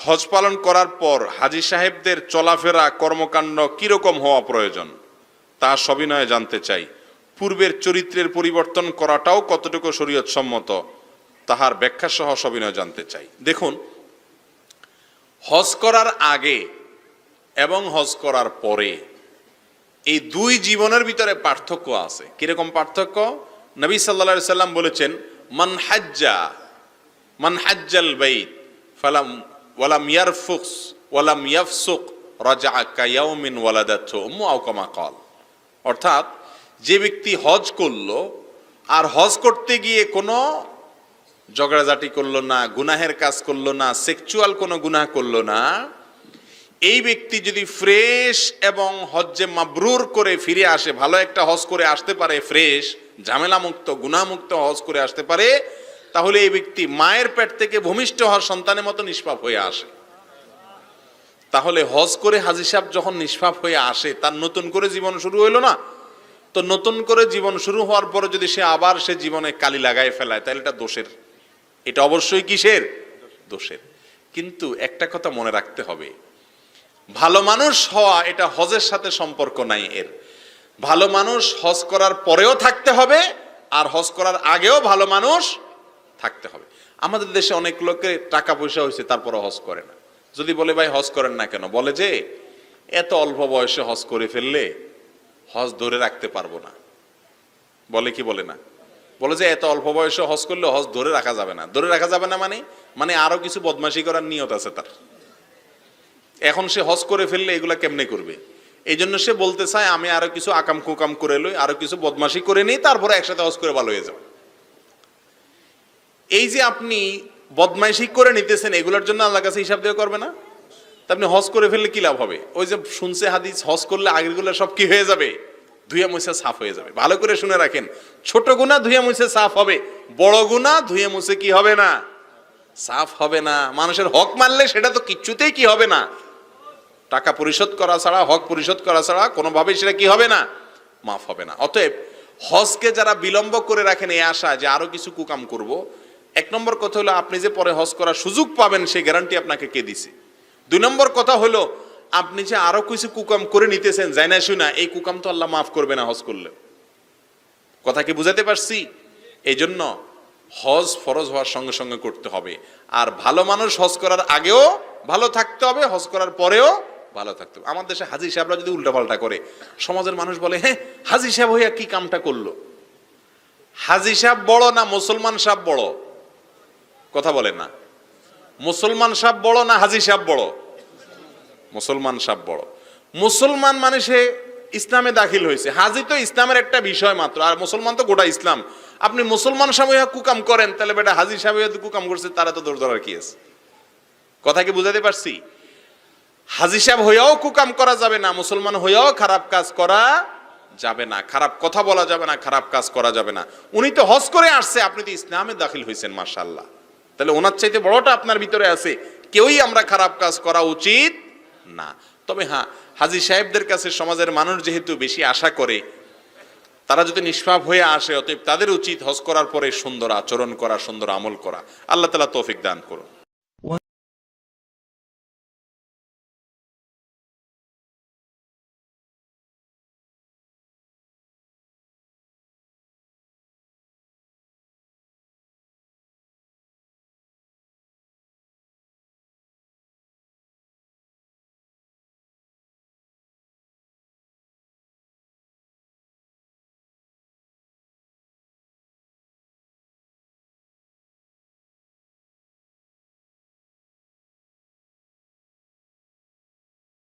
হজ পালন করার পর হাজী সাহেবদের চলাফেরা কর্মকাণ্ড কিরকম হওয়া প্রয়োজন তা সবিনয়ে জানতে চাই। পূর্বের চরিত্রের পরিবর্তন করাটাও কতটুকু শরীয়ত সম্মত তাহার ব্যাখ্যা সহ সবিনয়ে জানতে চাই। দেখুন, হজ করার আগে এবং হজ করার পরে এই দুই জীবনের ভিতরে পার্থক্য আছে। কিরকম পার্থক্য? নবী সাল্লাল্লাহু আলাইহি সাল্লাম বলেছেন, মান হাজ্জাল বাইত ফালাম ওয়ালাম ইয়ারফুস ওয়ালাম ইয়াফসুক রাজাআ কায়াউমিন ওয়ালাদাতহু উম্মু আও কামা ক্বাল। অর্থাৎ যে ব্যক্তি হজ করলো আর হজ করতে গিয়ে কোনো ঝগড়াঝাটি করলো না, গুনাহের কাজ করলো না, সেক্সুয়াল কোনো গুনাহ করলো না, এই ব্যক্তি যদি ফ্রেশ এবং হজ্জে মাবরুর করে ফিরে আসে, ভালো একটা হজ করে আসতে পারে, ফ্রেশ ঝামেলামুক্ত গুনাহমুক্ত হজ করে আসতে পারে, তাহলে এই ব্যক্তি মায়ের পেট থেকে ভূমিষ্ঠ হওয়ার সন্তানের মতো নিষ্পাপ হয়ে আসে। তাহলে হজ করে হাজী সাহেব যখন নিষ্পাপ হয়ে আসে, তার নতুন করে জীবন শুরু হইল না? তো নতুন করে জীবন শুরু হওয়ার পরে যদি সে আবার সে জীবনে কালি লাগায় ফেলায়, তাহলে এটা দোষের। এটা অবশ্যই কিসের? দোষের। কিন্তু একটা কথা মনে রাখতে হবে, ভালো মানুষ হওয়া এটা হজের সাথে সম্পর্ক নাই এর। ভালো মানুষ হজ করার পরেও থাকতে হবে, আর হজ করার আগেও ভালো মানুষ থাকতে হবে। আমাদের দেশে অনেক লোকের টাকা পয়সা হয়েছে তারপরে হজ করে না। যদি বলে ভাই হজ করেন না কেন, বলে যে এত অল্প বয়সে হজ করে ফেললে হজ ধরে রাখতে পারবো না। বলে কি বলে না? বলে যে এত অল্প বয়সে হজ করলে হজ ধরে রাখা যাবে না। ধরে রাখা যাবে না মানে আরো কিছু বদমাশি করার নিয়ত আছে তার। এখন সে হজ করে ফেললে এগুলা কেমনে করবে? এই জন্য সে বলতে চায় আমি আরো কিছু আকাম কুকাম করে লই, আরো কিছু বদমাশি করে নিই, তারপরে একসাথে হজ করে ভালো হয়ে যাবে। এই যে আপনি বদমাইশি করে নিতেছেন, এগুলোর জন্য আল্লাহর কাছে হিসাব দেওয়া করবে না? তা আপনি হজ করে ফেললে কি লাভ হবে? ওই যে শুনছে হাদিস, হজ করলে আগেরগুলো সব কি হয়ে যাবে? ধুয়ে মুছে সাফ হয়ে যাবে। ভালো করে শুনে রাখেন, ছোট গুনাহ ধুয়ে মুছে সাফ হবে, বড় গুনাহ ধুয়ে মুছে কি হবে না? সাফ হবে না। মানুষের হক মানলে সেটা তো কিচ্ছুতেই কি হবে না? টাকা পরিশোধ করা ছাড়া, হক পরিশোধ করা ছাড়া কোনোভাবেই সেটা কি হবে না? মাফ হবে না। অতএব হজকে যারা বিলম্ব করে রাখেন এই আশা যে আরো কিছু কুকাম করব, এক নম্বর কথা হলো আপনি যে পরে হজ করার সুযোগ পাবেন সেই গ্যারান্টি আপনাকে কে দিছে? দুই নম্বর কথা হলো আপনি যে আরো কিছু কুকাম করে নিতেছেন জানা শুনা, এই কুকাম তো আল্লাহ মাফ করবে না হজ করলে। কথা কি বুঝাতে পারছি? এই জন্য হজ ফরজ হওয়ার সঙ্গে সঙ্গে করতে হবে। আর ভালো মানুষ হজ করার আগেও ভালো থাকতে হবে, হজ করার পরেও ভালো থাকতে হবে। আমাদের দেশে হাজী সাহেবরা যদি উল্টাপাল্টা করে, সমাজের মানুষ বলে হ্যাঁ হাজী সাহেব হইয়া কি কামটা করলো? হাজী সাহেব বড় না মুসলমান সাহেব বড়? কথা বলে না। মুসলমান সাহেব বড় না হাজী সাহেব বড়? মুসলমান সাহেব বড়। মুসলমান মানে সে ইসলামে দাখিল হয়েছে। হাজী তো ইসলামের একটা বিষয় মাত্র, আর মুসলমান তো গোটা ইসলাম। আপনি মুসলমান সাহেব কুকাম করেন, তাহলে বেটা হাজী সাহেব কুকাম করছে, তারা তো দৌড় ধরার কি আছে? কথা কি বুঝাতে পারছি? হাজী সাহেব হইয়াও কুকাম করা যাবে না, মুসলমান হইয়াও খারাপ কাজ করা যাবে না, খারাপ কথা বলা যাবে না, খারাপ কাজ করা যাবে না। উনি তো হজ করে আসছে, আপনি তো ইসলামে দাখিল হয়েছেন, মাশাআল্লাহ। তাহলে ওনার চাইতে বড়টা আপনার ভিতরে আছে। কেউই আমরা খারাপ কাজ করা উচিত না। তবে হ্যাঁ, হাজী সাহেবদের কাছে সমাজের মানুষ যেহেতু বেশি আশা করে, তারা যদি নিষ্পাপ হয়ে আসে, অতএব তাদের উচিত হজ করার পরে সুন্দর আচরণ করা, সুন্দর আমল করা। আল্লাহ তাআলা তৌফিক দান করুন।